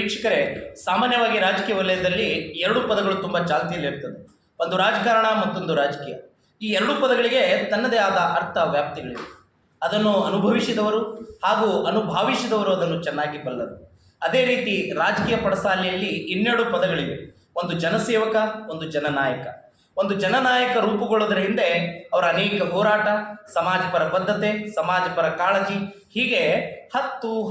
ವೀಕ್ಷಕರೇ, ಸಾಮಾನ್ಯವಾಗಿ ರಾಜಕೀಯ ವಲಯದಲ್ಲಿ ಎರಡು ಪದಗಳು ತುಂಬ ಚಾಲ್ತಿಯಲ್ಲಿರ್ತದೆ. ಒಂದು ರಾಜಕಾರಣ, ಮತ್ತೊಂದು ರಾಜಕೀಯ. ಈ ಎರಡು ಪದಗಳಿಗೆ ತನ್ನದೇ ಆದ ಅರ್ಥ ವ್ಯಾಪ್ತಿಗಳಿವೆ. ಅದನ್ನು ಅನುಭವಿಸಿದವರು ಹಾಗೂ ಅನುಭಾವಿಸಿದವರು ಅದನ್ನು ಚೆನ್ನಾಗಿ ಬಲ್ಲರು. ಅದೇ ರೀತಿ ರಾಜಕೀಯ ಪಡಸಾಲೆಯಲ್ಲಿ ಇನ್ನೆರಡು ಪದಗಳಿವೆ. ಒಂದು ಜನಸೇವಕ, ಒಂದು ಜನನಾಯಕ. ಒಂದು ಜನನಾಯಕ ರೂಪುಗೊಳ್ಳೋದರ ಹಿಂದೆ ಅವರ ಅನೇಕ ಹೋರಾಟ, ಸಮಾಜಪರ ಬದ್ಧತೆ, ಸಮಾಜಪರ ಕಾಳಜಿ, ಹೀಗೆ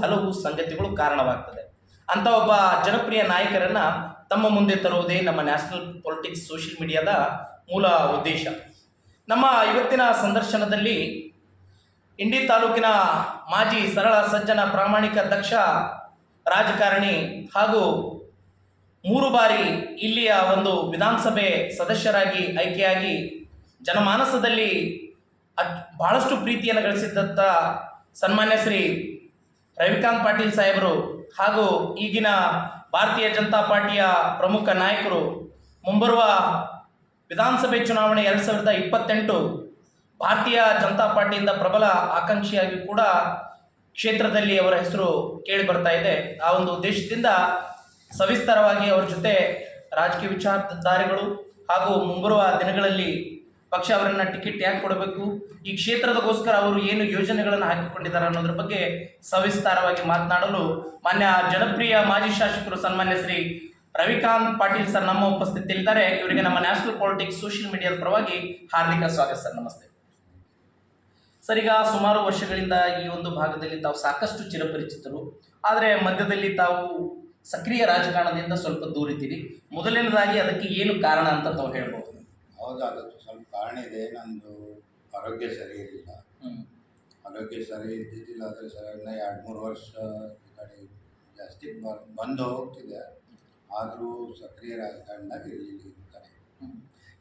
ಹಲವು ಸಂಗತಿಗಳು ಕಾರಣವಾಗ್ತದೆ. ಅಂತ ಒಬ್ಬ ಜನಪ್ರಿಯ ನಾಯಕರನ್ನು ತಮ್ಮ ಮುಂದೆ ತರುವುದೇ ನಮ್ಮ ನ್ಯಾಷನಲ್ ಪೊಲಿಟಿಕ್ಸ್ ಸೋಷಿಯಲ್ ಮೀಡಿಯಾದ ಮೂಲ ಉದ್ದೇಶ. ನಮ್ಮ ಇವತ್ತಿನ ಸಂದರ್ಶನದಲ್ಲಿ ಇಂಡಿ ತಾಲೂಕಿನ ಮಾಜಿ ಸರಳ ಸಜ್ಜನ ಪ್ರಾಮಾಣಿಕ ದಕ್ಷ ರಾಜಕಾರಣಿ ಹಾಗೂ 3 ಬಾರಿ ಇಲ್ಲಿಯ ಒಂದು ವಿಧಾನಸಭೆ ಸದಸ್ಯರಾಗಿ ಆಯ್ಕೆಯಾಗಿ ಜನಮಾನಸದಲ್ಲಿ ಬಹಳಷ್ಟು ಪ್ರೀತಿಯನ್ನು ಗಳಿಸಿದ್ದಂಥ ಸನ್ಮಾನ್ಯ ಶ್ರೀ ರವಿಕಾಂತ್ ಪಾಟೀಲ್ ಸಾಹೇಬರು ಹಾಗೂ ಈಗಿನ ಭಾರತೀಯ ಜನತಾ ಪಾರ್ಟಿಯ ಪ್ರಮುಖ ನಾಯಕರು, ಮುಂಬರುವ ವಿಧಾನಸಭೆ ಚುನಾವಣೆ 2028 ಭಾರತೀಯ ಜನತಾ ಪಾರ್ಟಿಯಿಂದ ಪ್ರಬಲ ಆಕಾಂಕ್ಷಿಯಾಗಿ ಕೂಡ ಕ್ಷೇತ್ರದಲ್ಲಿ ಅವರ ಹೆಸರು ಕೇಳಿ ಬರ್ತಾ ಇದೆ. ಆ ಒಂದು ಉದ್ದೇಶದಿಂದ ಸವಿಸ್ತಾರವಾಗಿ ಅವರ ಜೊತೆ ರಾಜಕೀಯ ವಿಚಾರಧಾರೆಗಳು ಹಾಗೂ ಮುಂಬರುವ ದಿನಗಳಲ್ಲಿ ಪಕ್ಷ ಅವರನ್ನು ಟಿಕೆಟ್ ಯಾಕೆ ಕೊಡಬೇಕು, ಈ ಕ್ಷೇತ್ರದಗೋಸ್ಕರ ಅವರು ಏನು ಯೋಜನೆಗಳನ್ನು ಹಾಕಿಕೊಂಡಿದ್ದಾರೆ ಅನ್ನೋದ್ರ ಬಗ್ಗೆ ಸವಿಸ್ತಾರವಾಗಿ ಮಾತನಾಡಲು ಮಾನ್ಯ ಜನಪ್ರಿಯ ಮಾಜಿ ಶಾಸಕರು ಸನ್ಮಾನ್ಯ ಶ್ರೀ ರವಿಕಾಂತ್ ಪಾಟೀಲ್ ಸರ್ ನಮ್ಮ ಉಪಸ್ಥಿತಿಯಲ್ಲಿದ್ದಾರೆ. ಇವರಿಗೆ ನಮ್ಮ ನ್ಯಾಷನಲ್ ಪೊಲಿಟಿಕ್ಸ್ ಸೋಷಿಯಲ್ ಮೀಡಿಯಾದ ಪರವಾಗಿ ಹಾರ್ದಿಕ ಸ್ವಾಗತ ಸರ್. ನಮಸ್ತೆ ಸರ್. ಈಗ ಸುಮಾರು ವರ್ಷಗಳಿಂದ ಈ ಒಂದು ಭಾಗದಲ್ಲಿ ತಾವು ಸಾಕಷ್ಟು ಚಿರಪರಿಚಿತರು, ಆದರೆ ಮಧ್ಯದಲ್ಲಿ ತಾವು ಸಕ್ರಿಯ ರಾಜಕಾರಣದಿಂದ ಸ್ವಲ್ಪ ದೂರಿದ್ದೀರಿ. ಮೊದಲನೇದಾಗಿ ಅದಕ್ಕೆ ಏನು ಕಾರಣ ಅಂತ ತಾವು ಹೇಳ್ಬೋದು? ಹೌದು, ಅದಕ್ಕೆ ಸ್ವಲ್ಪ ಕಾರಣ ಇದೆ. ನಂದು ಆರೋಗ್ಯ ಸರಿ ಇರಲಿಲ್ಲ. ಆರೋಗ್ಯ ಸರಿ ಇದ್ದಿದ್ದಿಲ್ಲ, ಅದರ ಸರಿಯಿಂದ 2-3 ವರ್ಷ ಈ ಕಡೆ ಜಾಸ್ತಿ ಬಂದು ಹೋಗ್ತಿದೆ. ಆದರೂ ಸಕ್ರಿಯ ರಾಜಕಾರಣದಾಗ ಇರಲಿಲ್ಲ ಈ ಕಡೆ.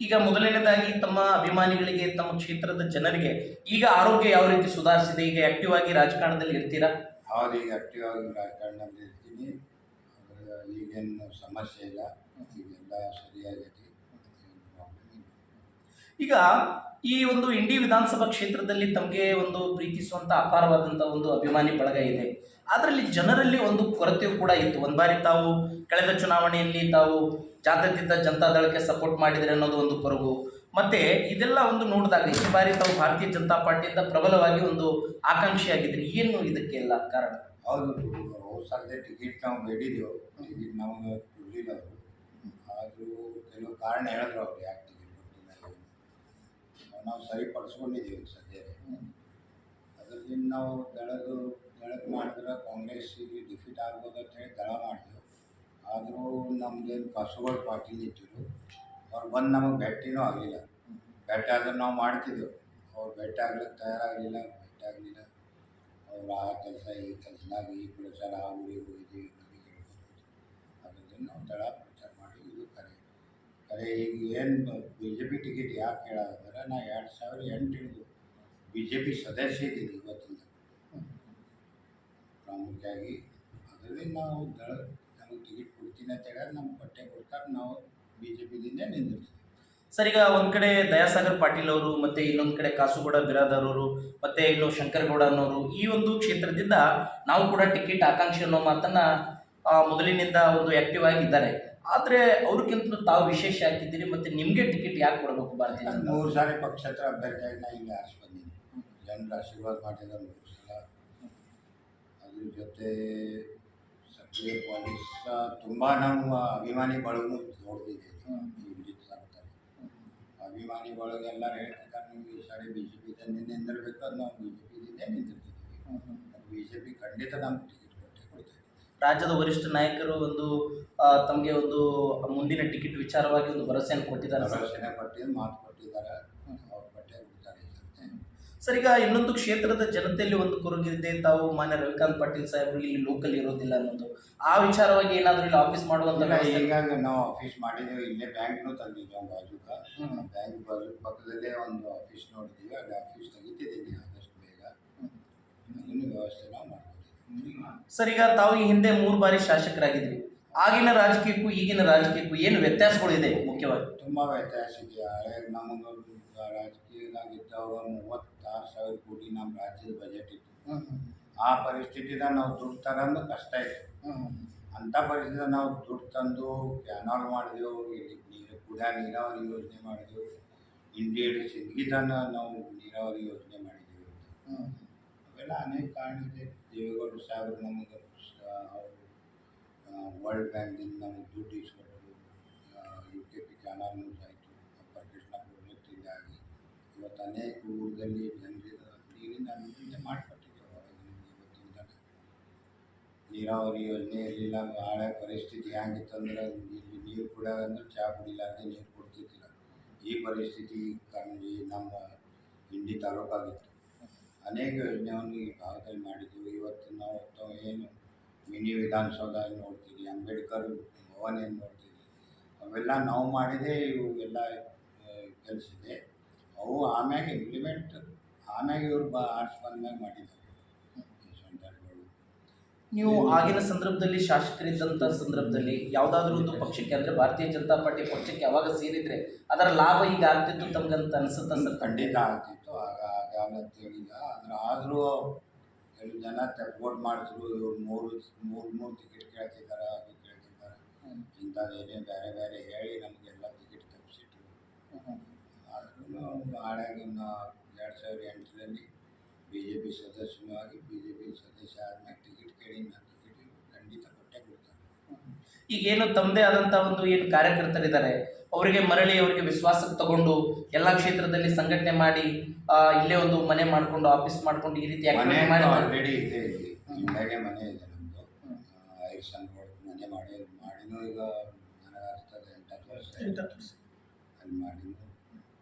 ಈಗ ಮೊದಲನೇದಾಗಿ ತಮ್ಮ ಅಭಿಮಾನಿಗಳಿಗೆ, ತಮ್ಮ ಕ್ಷೇತ್ರದ ಜನರಿಗೆ ಈಗ ಆರೋಗ್ಯ ಯಾವ ರೀತಿ ಸುಧಾರಿಸಿದೆ? ಈಗ ಆ್ಯಕ್ಟಿವ್ ಆಗಿ ರಾಜಕಾರಣದಲ್ಲಿ ಇರ್ತೀರಾ? ಹೌದು, ಈಗ ಆ್ಯಕ್ಟಿವ್ ಆಗಿ ರಾಜಕಾರಣದಲ್ಲಿ ಇರ್ತೀನಿ. ಈಗೇನು ಸಮಸ್ಯೆ ಇಲ್ಲ, ಈಗೆಲ್ಲ ಸರಿಯಾಗೈತಿ. ಈಗ ಈ ಒಂದು ಇಂಡಿ ವಿಧಾನಸಭಾ ಕ್ಷೇತ್ರದಲ್ಲಿ ತಮಗೆ ಒಂದು ಪ್ರೀತಿಸುವಂಥ ಅಪಾರವಾದಂಥ ಒಂದು ಅಭಿಮಾನಿ ಬಳಗ ಇದೆ. ಅದರಲ್ಲಿ ಜನರಲ್ಲಿ ಒಂದು ಕೊರತೆಯೂ ಕೂಡ ಇತ್ತು. ಒಂದು ಬಾರಿ ತಾವು ಕಳೆದ ಚುನಾವಣೆಯಲ್ಲಿ ತಾವು ಜಾತ್ಯತೀತ ಜನತಾದಳಕ್ಕೆ ಸಪೋರ್ಟ್ ಮಾಡಿದರೆ ಅನ್ನೋದು ಒಂದು ಕೊರಗು. ಮತ್ತು ಇದೆಲ್ಲ ಒಂದು ನೋಡಿದಾಗ ಈ ಬಾರಿ ತಾವು ಭಾರತೀಯ ಜನತಾ ಪಾರ್ಟಿಯಿಂದ ಪ್ರಬಲವಾಗಿ ಒಂದು ಆಕಾಂಕ್ಷಿಯಾಗಿದ್ರಿ. ಏನು ಇದಕ್ಕೆಲ್ಲ ಕಾರಣ? ಹೌದು, ಸರ್ದೆ ಟಿಕೆಟ್ ನಾವು ಬೇಡಿದೆವು, ಟಿಕೆಟ್ ನಮಗೆ ಕೊಡಲಿಲ್ಲ ಅವರು. ಆದರೂ ಕೆಲವು ಕಾರಣ ಹೇಳಿದ್ರು ಅವ್ರು ಯಾಕೆ ಟಿಕೆಟ್ ಕೊಡ್ತಿಲ್ಲ. ನಾವು ಸರಿಪಡಿಸ್ಕೊಂಡಿದ್ದೀವಿ ಸದ್ಯ. ಅದರಿಂದ ನಾವು ಬೆಳೆದು ಮಾಡಿದ್ರೆ ಕಾಂಗ್ರೆಸ್ಸಿಗೆ ಡಿಫೀಟ್ ಆಗ್ಬೋದು ಅಂತ ಹೇಳಿ ದಳ ಮಾಡಿದೆವು. ಆದರೂ ನಮ್ಮದೇನು ಕಾಸುಗಳು ಪಾರ್ಟಿಲಿ ಇಟ್ಟಿರು, ಅವ್ರು ಬಂದು ನಮಗೆ ಭೇಟಿನೂ ಆಗಲಿಲ್ಲ. ಭೇಟಿ ಆದ್ರೆ ನಾವು ಮಾಡ್ತಿದ್ದೆವು, ಅವ್ರು ಭೇಟಿ ಆಗ್ಲಿಕ್ಕೆ ತಯಾರಾಗಲಿಲ್ಲ. ಭೇಟಿ ಆಗಲಿಲ್ಲ. ಅವ್ರು ಆ ಕೆಲಸ ಈ ಕೆಲಸದಾಗ ಈ ಪ್ರಚಾರ ಆ ಊರಿಗೆ ಹೋಗಿದ್ದೀವಿ, ಅದರಿಂದ ನಾವು ದಳ ಪ್ರಚಾರ ಮಾಡಿ ಇದು ಕರೆ ಈಗ ಏನು BJP ಟಿಕೆಟ್ ಯಾಕೆ ಕೇಳಾದ್ರೆ, ನಾ 2008 BJP ಸದಸ್ಯ ಇದ್ದೀನಿ ಇವತ್ತಿಂದ ಪ್ರಾಮುಖ್ಯವಾಗಿ. ಅದರಲ್ಲಿ ನಾವು ದಳ ನಮಗೆ ಟಿಕೆಟ್ ಕೊಡ್ತೀನಿ ಅಂತ ಹೇಳಿದ್ರೆ ನಮ್ಮ ಪಟ್ಟೆ ಕೊಡ್ತಾರೆ, ನಾವು BJPದಿಂದ ನಿಂದಿರ್ತೀವಿ. ಸರ್, ಈಗ ಒಂದು ಕಡೆ ದಯಾಸಾಗರ್ ಪಾಟೀಲ್ ಅವರು, ಮತ್ತು ಇನ್ನೊಂದು ಕಡೆ ಕಾಸುಗೌಡ ಬಿರಾದರ್ ಅವರು, ಮತ್ತು ಇನ್ನು ಶಂಕರಗೌಡ ಅನ್ನೋರು ಈ ಒಂದು ಕ್ಷೇತ್ರದಿಂದ ನಾವು ಕೂಡ ಟಿಕೆಟ್ ಆಕಾಂಕ್ಷಿ ಅನ್ನೋ ಮಾತನ್ನು ಮೊದಲಿನಿಂದ ಒಂದು ಆ್ಯಕ್ಟಿವ್ ಆಗಿದ್ದಾರೆ. ಆದರೆ ಅವ್ರಿಗಿಂತಲೂ ತಾವು ವಿಶೇಷ ಆಗ್ತಿದ್ದೀರಿ, ಮತ್ತು ನಿಮಗೆ ಟಿಕೆಟ್ ಯಾಕೆ ಕೊಡಬೇಕು? ಭಾರತೀಯ 3 ಸಾರಿ ಪಕ್ಷೇತರ ಅಭ್ಯರ್ಥಿಯಾಗಿ ನಾ ಇಲ್ಲಿ ಆರಿಸಿ ಬಂದೀನಿ. ಜನರ ಆಶೀರ್ವಾದ ಮಾಡಿದ 3 ಸಲ. ಅದ್ರ ಜೊತೆ ಸಕ್ರಿಯ ಪೊಲೀಸ್ ತುಂಬ ನಮ್ಮ ಅಭಿಮಾನಿ ಬಳಗನೂ ನೋಡ್ತಿದ್ದೀವಿ. ಅಭಿಮಾನಿ ಬಳಗ ಎಲ್ಲರೂ ಹೇಳ್ತಿದ್ದಾರೆ, ನಿಮ್ಗೆ ಈ ಸಾರಿ BJP ನಿಂದಿರಬೇಕು, ಅದು ನಾವು BJPದಿಂದ ನಿಂತಿರ್ತಿದ್ದೀವಿ. BJP ಖಂಡಿತ ನಮ್ಗೆ ಟಿಕೆಟ್ ಕೊಡ್ತೇವೆ. ರಾಜ್ಯದ ವರಿಷ್ಠ ನಾಯಕರು ಒಂದು ತಮಗೆ ಒಂದು ಮುಂದಿನ ಟಿಕೆಟ್ ವಿಚಾರವಾಗಿ ಒಂದು ಭರವಸೆಯನ್ನು ಕೊಟ್ಟಿದ್ದಾರೆ. ಭರವಸೆನೇ ಕೊಟ್ಟಿದ್ದು, ಮಾತು ಕೊಟ್ಟಿದ್ದಾರೆ, ಅವ್ರ ಪಟ್ಟೆ ಕೊಡ್ತಾರೆ. ಸರ್, ಈಗ ಇನ್ನೊಂದು ಕ್ಷೇತ್ರದ ಜನತೆಯಲ್ಲಿ ಒಂದು ಕೊರಗಿದೆ. ತಾವು ಮಾನ್ಯ ರವಿಕಾಂತ್ ಪಾಟೀಲ್ ಸಾಹೇಬರು ಇಲ್ಲಿ ಲೋಕಲ್ ಇರೋದಿಲ್ಲ ಅನ್ನೋದು, ಆ ವಿಚಾರವಾಗಿ ಏನಾದರೂ ಇಲ್ಲಿ ಆಫೀಸ್ ಮಾಡುವಂಥ? ಈಗ ನಾವು ಆಫೀಸ್ ಮಾಡಿದ್ದೇವೆ, ಇಲ್ಲೇ ಬ್ಯಾಂಕ್ನೂ ತಂದಿದ್ದೇವೆ ಬಾಜುಕ. ಬ್ಯಾಂಕ್ ಬಾಜು ಪಕ್ಕದಲ್ಲೇ ಒಂದು ಆಫೀಸ್ ನೋಡಿದ್ದೀವಿ, ಅಲ್ಲಿ ಆಫೀಸ್ ತೆಗಿತಿದ್ದೀನಿ ಆದಷ್ಟು ಬೇಗ. ಅದನ್ನು ವ್ಯವಸ್ಥೆ ನಾವು ಮಾಡ್ಕೊತೀವಿ. ಸರ್, ಈಗ ತಾವು ಈ ಹಿಂದೆ 3 ಬಾರಿ ಶಾಸಕರಾಗಿದ್ರಿ. ಆಗಿನ ರಾಜಕೀಯಕ್ಕೂ ಈಗಿನ ರಾಜಕೀಯಕ್ಕೂ ಏನು ವ್ಯತ್ಯಾಸಗಳಿದೆ? ಮುಖ್ಯವಾಗಿ ತುಂಬ ವ್ಯತ್ಯಾಸ ಇದೆ. ಹಳೆ ನಮಗೆ ರಾಜಕೀಯದಾಗಿದ್ದಾಗ 36,000 ಕೋಟಿ ನಮ್ಮ ರಾಜ್ಯದ ಬಜೆಟ್ ಇತ್ತು. ಆ ಪರಿಸ್ಥಿತಿದಾಗ ನಾವು ದುಡ್ಡು ತರೋದು ಕಷ್ಟ ಇತ್ತು. ಅಂಥ ಪರಿಸ್ಥಿತಿ ನಾವು ದುಡ್ಡು ತಂದು ಕ್ಯಾನಾಲ್ ಮಾಡಿದೆವು, ಇಲ್ಲಿ ಕುಡಿಯೋ ನೀರಾವರಿ ಯೋಜನೆ ಮಾಡಿದೆವು, ಇಂಡಿಯಾ ಸಿಂದಗಿ ತನಕ ನಾವು ನೀರಾವರಿ ಯೋಜನೆ ಮಾಡಿದ್ದೀವಿ. ಅವೆಲ್ಲ ಅನೇಕ ಕಾರಣ ಇದೆ. ದೇವೇಗೌಡರು ಸಾಹೇಬರು ನಮಗೆ ಅವರು ವರ್ಲ್ಡ್ ಬ್ಯಾಂಕ್ದಿಂದ ನಮಗೆ ದುಡ್ಡು ಇಸ್ಕೊಟ್ಟರು, UKP ಕ್ಯಾನಾಲ್ ಯೂಸ್ ಆಯಿತು, ಅಪ್ಪರ್ ಕೃಷ್ಣ ಪ್ರಾಜೆಕ್ಟಿಂದ ಆಗಿ ಇವತ್ತು ಅನೇಕ ಊರಲ್ಲಿ ಜನರಿಗೆ ನೀರಿನ ಅನುಕೂಲತೆ ಮಾಡಿಕೊಟ್ಟಿದ್ದೇವೆ. ಇವತ್ತಿನ ತನಕ ನೀರಾವರಿ ಯೋಜನೆ ಇರಲಿಲ್ಲ. ಹಳೆ ಪರಿಸ್ಥಿತಿ ಹೆಂಗಿತ್ತಂದ್ರೆ ಇಲ್ಲಿ ನೀರು ಕುಡಿಯೋದಂದ್ರೆ ಚಹಾ ಕುಡಿಲಾರ್ದೆ ನೀರು ಕೊಡ್ತಿದ್ದಿಲ್ಲ. ಈ ಪರಿಸ್ಥಿತಿ ಕಂಡು ನಮ್ಮ ಇಂಡಿ ತಾಲೂಕಾಗಿತ್ತು. ಅನೇಕ ಯೋಜನೆಯನ್ನು ಈ ಭಾಗದಲ್ಲಿ ಮಾಡಿದ್ದೀವಿ. ಇವತ್ತು ನಾವು ಏನು ಮಿನಿ ವಿಧಾನಸೌಧ ನೋಡ್ತೀವಿ, ಅಂಬೇಡ್ಕರ್ ಭವನ ಏನು ನೋಡ್ತೀವಿ, ಅವೆಲ್ಲ ನಾವು ಮಾಡಿದೇ ಇವೆಲ್ಲ ಕೆಲಸ ಇದೆ. ಅವು ಆಮ್ಯಾಗ ಇಂಪ್ಲಿಮೆಂಟ್ ಆಮ್ಯಾಗ ಇವ್ರು ಆರ್ಟ್ಸ್ ಬಂದ್ಮ್ಯಾಗ ಮಾಡಿದ್ದಾರೆ ಸೆಂಟರ್ಗಳು. ನೀವು ಆಗಿನ ಸಂದರ್ಭದಲ್ಲಿ ಶಾಸಕರಿದ್ದಂಥ ಸಂದರ್ಭದಲ್ಲಿ ಯಾವುದಾದ್ರೂ ಒಂದು ಪಕ್ಷಕ್ಕೆ ಅಂದರೆ ಭಾರತೀಯ ಜನತಾ ಪಾರ್ಟಿ ಪಕ್ಷಕ್ಕೆ ಯಾವಾಗ ಸೇರಿದರೆ ಅದರ ಲಾಭ ಈಗ ಆಗ್ತಿತ್ತು ತಮಗಂತ ಅನಿಸುತ್ತಾ ಸರ್? ಖಂಡಿತ ಆಗ್ತಿತ್ತು. ಆಗಲ್ಲ ಹೇಳಿಲ್ಲ. ಆದರೆ ಆದರೂ ಕೆಲವು ಜನ ವೋಟ್ ಮಾಡಿದ್ರು. ಇವ್ರು ಮೂರು ಟಿಕೆಟ್ ಕೇಳ್ತಿದ್ದಾರೆ, ಅದು ಕೇಳ್ತಿದ್ದಾರೆ, ಇಂಥದ್ದೇನೇ ಬೇರೆ ಬೇರೆ ಹೇಳಿ ನಮಗೆಲ್ಲ ಟಿಕೆಟ್ ತಪ್ಪಿಸಿಟ್ರು. ಆದ್ರೂ ಆಳ್ಯಾಗ 2008ರಲ್ಲಿ BJP ಸದಸ್ಯನಾಗಿ BJP ಸದಸ್ಯ ಆದ್ಮೇಲೆ ಟಿಕೆಟ್ ಕೇಳಿ ನನ್ನ ಟಿಕೆಟ್ ಖಂಡಿತ ಕೊಟ್ಟೇ ಕೊಡ್ತಾರೆ. ಈಗೇನು ತಮ್ಮದೇ ಆದಂಥ ಒಂದು ಏನು ಕಾರ್ಯಕರ್ತರಿದ್ದಾರೆ ಅವರಿಗೆ ಮರಳಿ ಅವರಿಗೆ ವಿಶ್ವಾಸಕ್ಕೆ ತಗೊಂಡು ಎಲ್ಲ ಕ್ಷೇತ್ರದಲ್ಲಿ ಸಂಘಟನೆ ಮಾಡಿ ಇಲ್ಲೇ ಒಂದು ಮನೆ ಮಾಡಿಕೊಂಡು ಆಫೀಸ್ ಮಾಡಿಕೊಂಡು ಈ ರೀತಿ ಮನೆ ಮಾಡಿ ಆಲ್ರೆಡಿ ಇದೆ. ಇಲ್ಲಿ ಇಂಡಿಯಾಗೆ ಮನೆ ಇದೆ ನಮ್ಮದು. ಐರ್ಸನ್ ರೋಡ್ ಮನೆ ಮಾಡಿನೂ ಈಗ ನನಗೆ ಅನಿಸ್ತದೆ 8 ವರ್ಷ ಅಲ್ಲಿ ಮಾಡಿನೂ.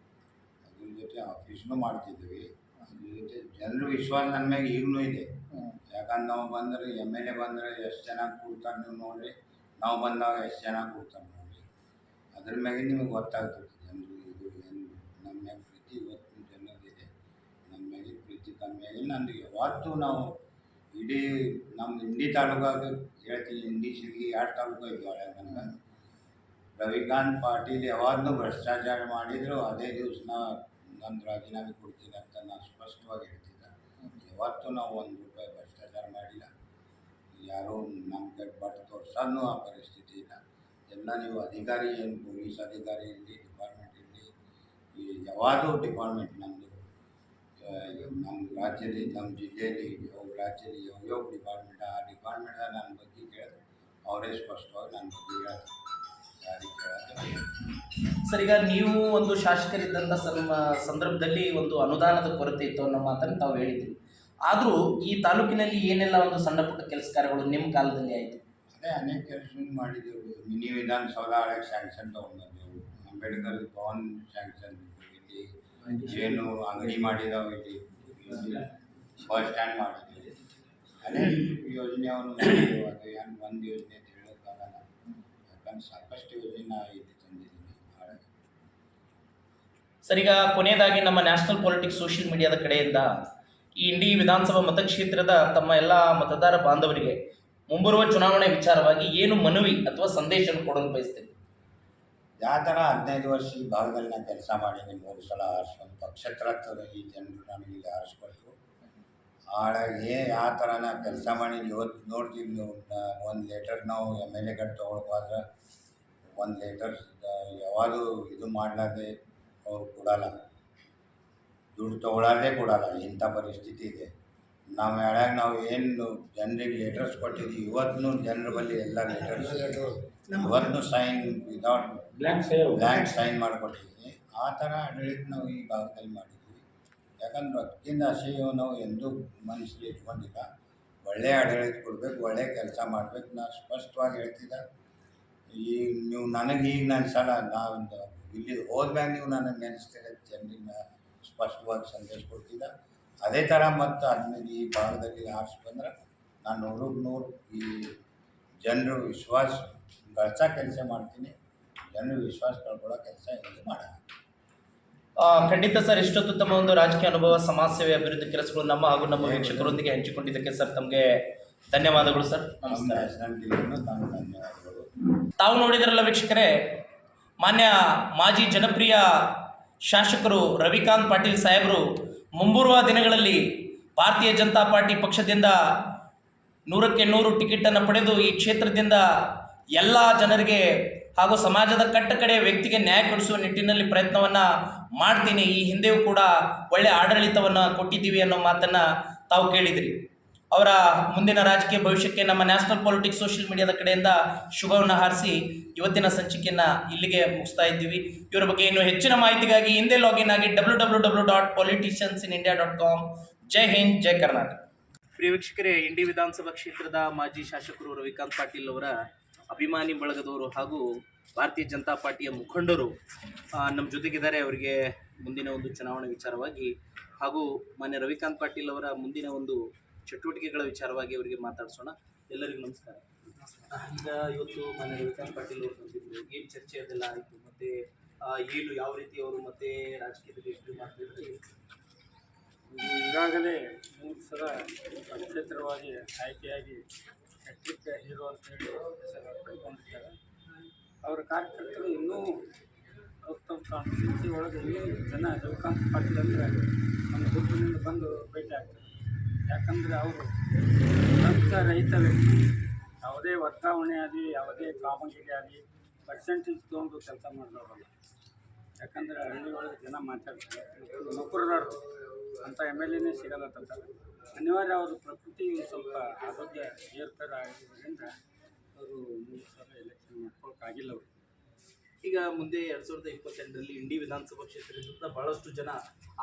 ಅದ್ರ ಜೊತೆ ಆಫೀಸ್ನೂ ಮಾಡ್ತಿದ್ದೀವಿ. ಅದ್ರ ಜೊತೆ ಜನರ ವಿಶ್ವಾಸ ನನ್ನ ಮ್ಯಾಗೆ ಈಗಲೂ ಇದೆ. ಯಾಕಂದ್ರೆ ನಾವು ಬಂದರೆ MLA ಬಂದರೆ ಎಷ್ಟು ಚೆನ್ನಾಗಿ ಕೂಡ್ತಾರೆ ನೀವು ನೋಡಿರಿ, ನಾವು ಬಂದಾಗ ಎಷ್ಟು ಚೆನ್ನಾಗಿ ಕೂಡ್ತಾರೆ ನೋಡಿರಿ. ಅದ್ರ ಮ್ಯಾಗೆ ನಿಮಗೆ ಗೊತ್ತಾಗ್ತದೆ ಜನರು ಇದು ಏನು ನಮ್ಮ ಮ್ಯಾಗೆ ಪ್ರೀತಿ ಇವತ್ತು ಜನರಿಗಿದೆ. ನಮ್ಮ ಮ್ಯಾಗೆ ಪ್ರೀತಿ ಕಮ್ಮಿ ಆಗಿಲ್ಲ. ನನಗೆ ಯಾವತ್ತೂ ನಾವು ಇಡೀ ನಮ್ಮ ಇಂಡಿ ತಾಲೂಕಾಗ ಹೇಳ್ತೀನಿ, ಇಂಡಿ ಸಿಂದಗಿ 2 ತಾಲೂಕು ಇದ್ದಾವೆ. ನನಗೆ ರವಿಕಾಂತ್ ಪಾಟೀಲ್ ಯಾವಾಗಲೂ ಭ್ರಷ್ಟಾಚಾರ ಮಾಡಿದ್ರು ಅದೇ ದಿವಸ ನಾನು ರಾಜೀನಾಮೆ ಕೊಡ್ತೀನಿ ಅಂತ ನಾನು ಸ್ಪಷ್ಟವಾಗಿ ಹೇಳ್ತಿದ್ದೆ. ಯಾವತ್ತೂ ನಾವು 1 ರೂಪಾಯಿ ಭ್ರಷ್ಟಾಚಾರ ಮಾಡಿಲ್ಲ. ಯಾರೂ ನಮ್ಮ ಕಡೆ ಬಟ್ ತೋರ್ಸೋದು ಆ ಪರಿಸ್ಥಿತಿ ಇಲ್ಲ. ಎಲ್ಲ ನೀವು ಅಧಿಕಾರಿ ಏನು ಪೊಲೀಸ್ ಅಧಿಕಾರಿ ಇರಲಿ, ಡಿಪಾರ್ಟ್ಮೆಂಟ್ ಇರಲಿ, ಈ ಯಾವಾಗೂ ಡಿಪಾರ್ಟ್ಮೆಂಟ್ ನಮ್ಮದು ನಮ್ಮ ರಾಜ್ಯದಲ್ಲಿ, ನಮ್ಮ ಜಿಲ್ಲೆಯಲ್ಲಿ ರಾಜ್ಯದಲ್ಲಿ ಯಾವ್ಯಾವ ಡಿಪಾರ್ಟ್ಮೆಂಟ್ ಆ ಡಿಪಾರ್ಟ್ಮೆಂಟಾಗ ನನ್ನ ಬಗ್ಗೆ ಕೇಳಿದ್ರೆ ಅವರೇ ಸ್ಪಷ್ಟವಾಗಿ ನನ್ನ ಬಗ್ಗೆ ಹೇಳೋದು, ಯಾರಿಗೆ ಕೇಳೋದು. ಸರ್, ಈಗ ನೀವು ಒಂದು ಶಾಸಕರಿದ್ದಂಥ ಸಂದರ್ಭದಲ್ಲಿ ಒಂದು ಅನುದಾನದ ಕೊರತೆ ಇತ್ತು ಅನ್ನೋ ಮಾತನ್ನು ತಾವು ಹೇಳಿದ್ರಿ. ಆದರೂ ಈ ತಾಲೂಕಿನಲ್ಲಿ ಏನೆಲ್ಲ ಒಂದು ಸಣ್ಣ ಪುಟ್ಟ ಕೆಲಸ ಕಾರ್ಯಗಳು ನಿಮ್ಮ ಕಾಲದಲ್ಲಿ ಆಯಿತು? ಅದೇ ಅನೇಕ ಕೆಲಸ ಮಾಡಿದೆವು. ಮಿನಿ ವಿಧಾನಸೌಧ ಹಳೆಗೆ ಸ್ಯಾಂಕ್ಷನ್ ತೊಗೊಂಡ್ಬಂದೆವು. ಅಂಬೇಡ್ಕರ್ ಭವನ್ ಸ್ಯಾಂಕ್ಷನ್, ಇಲ್ಲಿ ಏನು ಅಂಗಡಿ ಮಾಡಿದಾವೆ, ಇಲ್ಲಿ ಬಸ್ ಸ್ಟ್ಯಾಂಡ್ ಮಾಡಿದ್ದೀವಿ. ಅನೇಕ ಯೋಜನೆಯನ್ನು ಮಾಡಿದೆವು. ಅದು ಏನು ಒಂದು ಯೋಜನೆ ಅಂತ ಹೇಳೋಕ್ಕಾಗಲ್ಲ. ಯಾಕಂದ್ರೆ ಸಾಕಷ್ಟು ಯೋಜನೆ ಇಲ್ಲಿ ತಂದಿದ್ದೀನಿ ಹಳೆಗೆ. ಸರ್, ಈಗ ಕೊನೆಯದಾಗಿ ನಮ್ಮ ನ್ಯಾಷನಲ್ ಪೊಲಿಟಿಕ್ಸ್ ಸೋಷಿಯಲ್ ಮೀಡಿಯಾದ ಕಡೆಯಿಂದ ಈ ಇಂಡಿ ವಿಧಾನಸಭಾ ಮತಕ್ಷೇತ್ರದ ತಮ್ಮ ಎಲ್ಲ ಮತದಾರ ಬಾಂಧವರಿಗೆ ಮುಂಬರುವ ಚುನಾವಣೆ ವಿಚಾರವಾಗಿ ಏನು ಮನವಿ ಅಥವಾ ಸಂದೇಶವನ್ನು ಕೊಡಲು ಬಯಸ್ತೀರಿ? ಯಾವ ಥರ 15 ವರ್ಷ ಈ ಭಾಗದಲ್ಲಿ ನಾನು ಕೆಲಸ ಮಾಡೀನಿ. 3 ಸಲ ಆರಿಸ್ಕೊಂಡು ಪಕ್ಷೇತರ ಈ ಜನರು ನನಗೆ ಇಲ್ಲಿ ಆರಿಸ್ಕೊಟ್ರು. ಹಾಗಾಗಿ ಯಾವ ಥರ ನಾನು ಕೆಲಸ ಮಾಡೀನಿ ಇವತ್ತು ನೋಡ್ತೀವಿ ನೀವು. 1 ಲೀಟರ್ ನಾವು MLA ಕಡೆ ತೊಗೊಳ್ಬೇಕಾದ್ರೆ 1 ಲೀಟರ್ ಯಾವಾಗೂ ಇದು ಮಾಡಲಾರ್ದೆ ಅವ್ರು ಕೊಡಲ್ಲ, ದುಡ್ಡು ತೊಗೊಳಾರ್ದೇ ಕೊಡಲ್ಲ. ಇಂಥ ಪರಿಸ್ಥಿತಿ ಇದೆ. ನಾವು ಹೇಳಾಗ ನಾವು ಏನು ಜನರಿಗೆ ಲೆಟರ್ಸ್ ಕೊಟ್ಟಿದ್ದೀವಿ, ಇವತ್ತು ಜನರ ಬಳಿ ಎಲ್ಲ ಲೆಟರ್ಸ್ ಇವತ್ತು ಸೈನ್ ವಿದೌಟ್ ಬ್ಲ್ಯಾಂಕ್ ಸೈನ್ ಮಾಡಿಕೊಟ್ಟಿದ್ದೀವಿ. ಆ ಥರ ಆಡಳಿತ ನಾವು ಈ ಭಾಗದಲ್ಲಿ ಮಾಡಿದ್ದೀವಿ. ಯಾಕಂದ್ರೆ ಅದಕ್ಕಿಂತ ಅಸಹ್ಯ ನಾವು ಎಂದೂ ಮನಸ್ಸಲ್ಲಿ ಇಟ್ಕೊಂಡಿಲ್ಲ. ಒಳ್ಳೆಯ ಆಡಳಿತ ಕೊಡಬೇಕು, ಒಳ್ಳೆಯ ಕೆಲಸ ಮಾಡಬೇಕು. ನಾನು ಸ್ಪಷ್ಟವಾಗಿ ಹೇಳ್ತಿದ್ದೆ. ಈಗ ನೀವು ನನಗೆ ಈಗ ನೆನೆಸಲ್ಲ, ನಾವು ಇಲ್ಲಿ ಹೋದ್ಮ್ಯಾಗ ನೀವು ನನಗೆ ನೆನೆಸ್ತೀರ ಜನರಿಂದ ಸ್ಪಷ್ಟವಾಗಿ ಸಂದೇಶ ಕೊಡ್ತಿದ್ದ. ಅದೇ ಥರ ಮತ್ತು ಆದಮೇಲೆ ಈ ಭಾಗದಲ್ಲಿ ಆರಿಸಿ ಬಂದ್ರೆ ನಾನು 100ಕ್ಕೆ 100 ಈ ಜನರು ವಿಶ್ವಾಸ ಗಳಿಸೋ ಕೆಲಸ ಮಾಡ್ತೀನಿ. ಜನರು ವಿಶ್ವಾಸ ಕಳ್ಕೊಳ್ಳೋ ಕೆಲಸ ಇಲ್ಲಿ ಮಾಡೋಣ. ಖಂಡಿತ ಸರ್, ಇಷ್ಟೊತ್ತು ತಮ್ಮ ಒಂದು ರಾಜಕೀಯ ಅನುಭವ, ಸಮಾಜ ಸೇವೆ, ಅಭಿವೃದ್ಧಿ ಕೆಲಸಗಳು ನಮ್ಮ ಹಾಗೂ ನಮ್ಮ ವೀಕ್ಷಕರೊಂದಿಗೆ ಹಂಚಿಕೊಂಡಿದ್ದಕ್ಕೆ ಸರ್ ತಮಗೆ ಧನ್ಯವಾದಗಳು ಸರ್. ನಮಸ್ಕಾರ. ಧನ್ಯವಾದಗಳು. ತಾವು ನೋಡಿದ್ರಲ್ಲ ವೀಕ್ಷಕರೇ, ಮಾನ್ಯ ಮಾಜಿ ಜನಪ್ರಿಯ ಶಾಸಕರು ರವಿಕಾಂತ್ ಪಾಟೀಲ್ ಸಾಹೇಬರು ಮುಂಬರುವ ದಿನಗಳಲ್ಲಿ ಭಾರತೀಯ ಜನತಾ ಪಾರ್ಟಿ ಪಕ್ಷದಿಂದ 100ಕ್ಕೆ 100 ಟಿಕೆಟನ್ನು ಪಡೆದು ಈ ಕ್ಷೇತ್ರದಿಂದ ಎಲ್ಲ ಜನರಿಗೆ ಹಾಗೂ ಸಮಾಜದ ಕಟ್ಟಕಡೆ ವ್ಯಕ್ತಿಗೆ ನ್ಯಾಯ ಕೊಡಿಸುವ ನಿಟ್ಟಿನಲ್ಲಿ ಪ್ರಯತ್ನವನ್ನು ಮಾಡ್ತೀನಿ. ಈ ಹಿಂದೆಯೂ ಕೂಡ ಒಳ್ಳೆಯ ಆಡಳಿತವನ್ನು ಕೊಟ್ಟಿದ್ದೀವಿ ಅನ್ನೋ ಮಾತನ್ನು ತಾವು ಕೇಳಿದಿರಿ. ಅವರ ಮುಂದಿನ ರಾಜಕೀಯ ಭವಿಷ್ಯಕ್ಕೆ ನಮ್ಮ ನ್ಯಾಷನಲ್ ಪಾಲಿಟಿಕ್ಸ್ ಸೋಷಿಯಲ್ ಮೀಡಿಯಾದ ಕಡೆಯಿಂದ ಶುಭವನ್ನು ಹಾರಿಸಿ ಇವತ್ತಿನ ಸಂಚಿಕೆಯನ್ನು ಇಲ್ಲಿಗೆ ಮುಗಿಸ್ತಾ ಇದ್ದೀವಿ. ಇವರ ಬಗ್ಗೆ ಇನ್ನೂ ಹೆಚ್ಚಿನ ಮಾಹಿತಿಗಾಗಿ ಹಿಂದೆ ಲಾಗಿನ್ ಆಗಿ www.politiciansinIndia.com. ಜೈ ಹಿಂದ್, ಜೈ ಕರ್ನಾಟಕ. ಪ್ರಿಯ ವೀಕ್ಷಕರೇ, ಇಂಡಿ ವಿಧಾನಸಭಾ ಕ್ಷೇತ್ರದ ಮಾಜಿ ಶಾಸಕರು ರವಿಕಾಂತ್ ಪಾಟೀಲ್ ಅವರ ಅಭಿಮಾನಿ ಬಳಗದವರು ಹಾಗೂ ಭಾರತೀಯ ಜನತಾ ಪಾರ್ಟಿಯ ಮುಖಂಡರು ನಮ್ಮ ಜೊತೆಗಿದ್ದಾರೆ. ಅವರಿಗೆ ಮುಂದಿನ ಒಂದು ಚುನಾವಣೆ ವಿಚಾರವಾಗಿ ಹಾಗೂ ಮಾನ್ಯ ರವಿಕಾಂತ್ ಪಾಟೀಲ್ ಅವರ ಮುಂದಿನ ಒಂದು ಚಟುವಟಿಕೆಗಳ ವಿಚಾರವಾಗಿ ಅವರಿಗೆ ಮಾತಾಡಿಸೋಣ. ಎಲ್ಲರಿಗೂ ನಮಸ್ಕಾರ. ಈಗ ಇವತ್ತು ಮಾನ್ಯ ರವಿಕಾಂತ್ ಪಾಟೀಲ್ ಅವರು ಬಂದಿದ್ರು, ಏನು ಚರ್ಚೆ ಅದೆಲ್ಲ ಆಯಿತು, ಮತ್ತು ಏನು ಯಾವ ರೀತಿ ಅವರು ಮತ್ತೆ ರಾಜಕೀಯದಲ್ಲಿ ಎಂಟ್ರಿ ಮಾಡ್ತಿದ್ರು? ಈಗಾಗಲೇ 3 ಸಲ ಪಕ್ಷೇತರವಾಗಿ ಆಯ್ಕೆಯಾಗಿ ಹ್ಯಾಟ್ರಿಕ್ ಹೀರೋ ಅಂತೇಳಿ ಹೆಸರು ಪಡ್ಕೊಂಡಿದ್ದಾರೆ. ಅವರ ಕಾರ್ಯಕರ್ತರು ಇನ್ನೂ ತಮ್ಮ ಕಾನ್ಸ್ಟಿಟ್ಯೂನ್ಸಿ ಒಳಗೆ ಇನ್ನೂ ಜನ ರವಿಕಾಂತ್ ಪಾಟೀಲ್ ಅಂದರೆ ನಮ್ಮ ಗುರುತಿನಿಂದ ಬಂದು ಭೇಟಿ ಆಗ್ತಾರೆ. ಯಾಕಂದರೆ ಅವರು ರೈತ ವ್ಯಕ್ತಿ, ಯಾವುದೇ ವರ್ಗಾವಣೆ ಆಗಲಿ ಯಾವುದೇ ಕಾಮಗಾರಿ ಆಗಲಿ ಪರ್ಸೆಂಟೇಜ್ ತೊಗೊಂಡು ಕೆಲಸ ಮಾಡಿದವರಲ್ಲ. ಯಾಕಂದರೆ ಹಳ್ಳಿ ಒಳಗೆ ಜನ ಮಾತಾಡ್ತಾರೆ, ನೌಕರದಾರರು ಅಂತ MLAನೇ ಸಿಗಲ್ಲಂತಾರೆ. ಅನಿವಾರ್ಯ ಅವರು ಪ್ರಕೃತಿ ಸ್ವಲ್ಪ ಆರೋಗ್ಯ ಏರ್ಪೇರ ಆಗಿರೋದ್ರಿಂದ ಅವರು 3 ಸಲ ಎಲೆಕ್ಷನ್ ಮಾಡ್ಕೊಳ್ಳೋಕ್ಕಾಗಿಲ್ಲ ಅವರು. ಈಗ ಮುಂದೆ 2028ರಲ್ಲಿ ಇಂಡಿ ವಿಧಾನಸಭಾ ಕ್ಷೇತ್ರದಿಂದ ಬಹಳಷ್ಟು ಜನ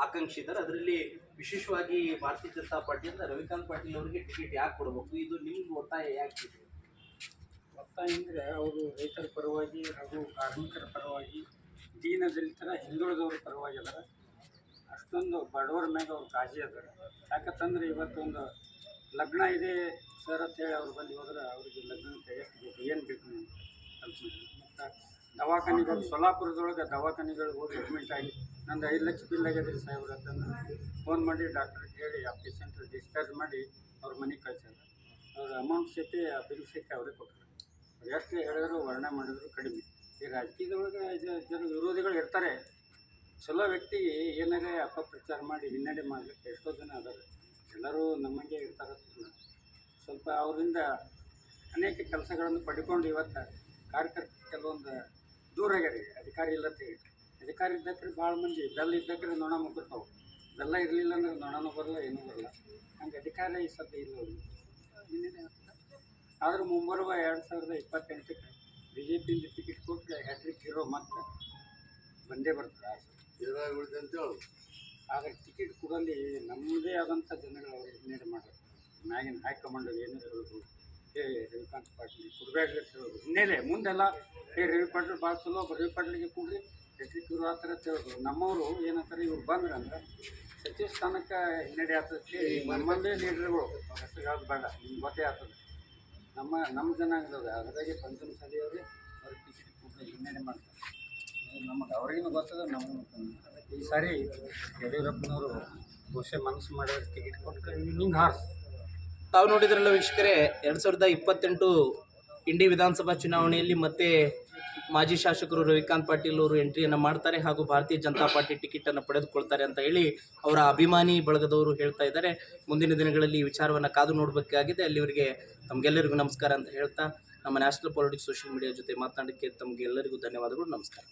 ಆಕಾಂಕ್ಷಿ ಇದ್ದಾರೆ. ಅದರಲ್ಲಿ ವಿಶೇಷವಾಗಿ ಭಾರತೀಯ ಜನತಾ ಪಾರ್ಟಿಯಿಂದ ರವಿಕಾಂತ್ ಪಾಟೀಲ್ ಅವರಿಗೆ ಟಿಕೆಟ್ ಯಾಕೆ ಕೊಡಬೇಕು, ಇದು ನಿಮ್ಗೆ ಒತ್ತಾಯ ಯಾಕೆ? ಒತ್ತಾಯ ಅಂದರೆ ಅವರು ರೈತರ ಪರವಾಗಿ ಹಾಗೂ ಕಾರ್ಮಿಕರ ಪರವಾಗಿ, ದೀನ ದಲಿತರ ಹಿಂದುಳಿದವ್ರ ಪರವಾಗಿ ಅದಾರ. ಅಷ್ಟೊಂದು ಬಡವರ ಮ್ಯಾಗ ಅವ್ರು ಕಾಳಜಿ ಅದಾರ. ಯಾಕಂತಂದ್ರೆ ಇವತ್ತೊಂದು ಲಗ್ನ ಇದೆ ಸರ್ ಅಂತೇಳಿ ಅವ್ರ ಬಳಿ ಹೋದ್ರೆ ಅವ್ರಿಗೆ ಲಗ್ನ ಎಷ್ಟು ಬೇಕು, ಏನು ಬೇಕು ನೀವು ಕಲ್ಪನೆ. ಮತ್ತು ದವಾಖಾನೆಗಳು, ಸೊಲ್ಲಾಪುರದೊಳಗೆ ದವಾಖಾನೆಗಳಿಗೆ ಹೋಗಿ ಅಡ್ಮಿಟ್ ಆಗಿ ನಂದು 5 ಲಕ್ಷ ಬಿಲ್ ಆಗ್ಯದ್ರಿ ಸಾಹೇಬ್ರ ಅಂತಂದ್ರೆ ಫೋನ್ ಮಾಡಿ ಡಾಕ್ಟ್ರಿಗೆ ಹೇಳಿ ಆ ಪೇಷಂಟ್ ಡಿಸ್ಚಾರ್ಜ್ ಮಾಡಿ ಅವ್ರ ಮನೆಗೆ ಕಳ್ಸ್ಯಾರ. ಅವ್ರ ಅಮೌಂಟ್ ಸಹಿತ ಆ ಬಿಲ್ ಸಹಿತ ಅವರೇ ಕೊಟ್ಟರು. ಎಷ್ಟು ಹೇಳಿದ್ರು ವರ್ಣನೆ ಮಾಡಿದ್ರು ಕಡಿಮೆ. ಈ ರಾಜಕೀಯದೊಳಗೆ ಜನ ವಿರೋಧಿಗಳು ಇರ್ತಾರೆ. ಚಲೋ ವ್ಯಕ್ತಿ ಏನಾರೇ ಅಪಪ್ರಚಾರ ಮಾಡಿ ಹಿನ್ನಡೆ ಮಾಡಲಿಕ್ಕೆ ಎಷ್ಟೋ ಜನ ಅದಾರೆ. ಎಲ್ಲರೂ ನಮಗೆ ಇರ್ತಾರೆ. ಸ್ವಲ್ಪ ಅವರಿಂದ ಅನೇಕ ಕೆಲಸಗಳನ್ನು ಪಡ್ಕೊಂಡು ಇವತ್ತು ಕಾರ್ಯಕರ್ತರು ಕೆಲವೊಂದು ದೂರ ಆಗ್ಯಾರ. ಅಧಿಕಾರಿ ಇಲ್ಲ ಅಂತೇಳಿ, ಅಧಿಕಾರಿ ಇದ್ದಕ್ರೆ ಭಾಳ ಮಂದಿ ಬೆಲ್ಲ ಇದ್ದಕ್ರೆ ನೊಣ ಮುಗಿರ್ತಾವೆ. ಬೆಲ್ಲ ಇರಲಿಲ್ಲ ಅಂದ್ರೆ ನೊಣನೂ ಬರಲ್ಲ, ಏನೂ ಬರಲ್ಲ. ಹಂಗೆ ಅಧಿಕಾರ ಈ ಸದ್ಯ ಇಲ್ಲ ಅವ್ರಿಗೆ. ಆದರೂ ಮುಂಬರುವ 2028ಕ್ಕೆ BJPಯಿಂದ ಟಿಕೆಟ್ ಕೊಟ್ಟರೆ ಹ್ಯಾಟ್ರಿಕ್ ಹೀರೋ ಮಾತ್ರ ಬಂದೇ ಬರ್ತಾರೆ. ಆದರೆ ಟಿಕೆಟ್ ಕೊಡಲ್ಲಿ ನಮ್ಮದೇ ಆದಂಥ ಜನಗಳು ಅವರು ಹಿನ್ನಡೆ ಮಾಡೋದು. ಮ್ಯಾಗಿನ ಹೈಕಮಾಂಡ್ ಏನೇ ಹೇಳೋದು, ರವಿಕಾಂತ್ ಪಾಟೀಲ್ ಕೊಡಬೇಡ್ರಿ ಅಂತ ಹೇಳೋದು ಹಿನ್ನೆಲೆ. ಮುಂದೆಲ್ಲ ರವಿ ಪಾಟೀಲ್ ಭಾಳ ಚಲೋ, ರವಿ ಪಾಟೀಲಿಗೆ ಕೊಡ್ರಿ ಹ್ಯಾಟ್ರಿಕ್ ಹೀರೋ ಆ ಥರ ಅಂತ ಹೇಳೋದು. ನಮ್ಮವರು ಏನಂತಾರೆ, ಇವ್ರು ಬಂದ್ರೆ ಅಂದ್ರೆ ಸಚಿವ ಸ್ಥಾನಕ್ಕೆ ಹಿನ್ನಡೆ ಆಗ್ತದೆ. ನಮ್ಮಲ್ಲೇ ಲೀಡರ್ಗಳು ಹೆಸರು ಯಾವ್ದು ಬೇಡ, ನಿಮ್ಗೆ ಗೊತ್ತೇ ಆಗ್ತದೆ. ನಮ್ಮ ಜನಾಂಗದವ್ರು ಅದರಾಗೆ ಪಂಚಮಸಾಲಿಯವ್ರಿಗೆ ಅವ್ರಿಗೆ ಟಿಕೆಟ್ ಕೊಟ್ಟರೆ ಹಿನ್ನಡೆ ಮಾಡ್ತಾರೆ. ನಮಗೆ ಅವ್ರಿಗೂ ಗೊತ್ತದ, ನಮಗೂ ಅದಕ್ಕೆ ಈ ಸಾರಿ ಯಡಿಯೂರಪ್ಪನವರು ಬಹುಶಃ ಮನಸ್ಸು ಮಾಡಿದ್ರೆ ಟಿಕೆಟ್ ಕೊಟ್ಟರೆ ಹಿಂಗೆ ಹಾರಿಸ್. ತಾವು ನೋಡಿದ್ರಲ್ಲ ವೀಕ್ಷಕರೇ, 2028 ಇಂಡಿ ವಿಧಾನಸಭಾ ಚುನಾವಣೆಯಲ್ಲಿ ಮತ್ತೆ ಮಾಜಿ ಶಾಸಕರು ರವಿಕಾಂತ್ ಪಾಟೀಲ್ ಅವರು ಎಂಟ್ರಿಯನ್ನು ಮಾಡ್ತಾರೆ ಹಾಗೂ ಭಾರತೀಯ ಜನತಾ ಪಾರ್ಟಿ ಟಿಕೆಟನ್ನು ಪಡೆದುಕೊಳ್ತಾರೆ ಅಂತ ಹೇಳಿ ಅವರ ಅಭಿಮಾನಿ ಬಳಗದವರು ಹೇಳ್ತಾ ಇದ್ದಾರೆ. ಮುಂದಿನ ದಿನಗಳಲ್ಲಿ ಈ ವಿಚಾರವನ್ನು ಕಾದು ನೋಡಬೇಕಾಗಿದೆ. ಅಲ್ಲಿವರೆಗೆ ತಮಗೆಲ್ಲರಿಗೂ ನಮಸ್ಕಾರ ಅಂತ ಹೇಳ್ತಾ ನಮ್ಮ ನ್ಯಾಷನಲ್ ಪಾಲಿಟಿಕ್ಸ್ ಸೋಷಿಯಲ್ ಮೀಡಿಯಾ ಜೊತೆ ಮಾತನಾಡೋಕ್ಕೆ ತಮಗೆಲ್ಲರಿಗೂ ಧನ್ಯವಾದಗಳು. ನಮಸ್ಕಾರ.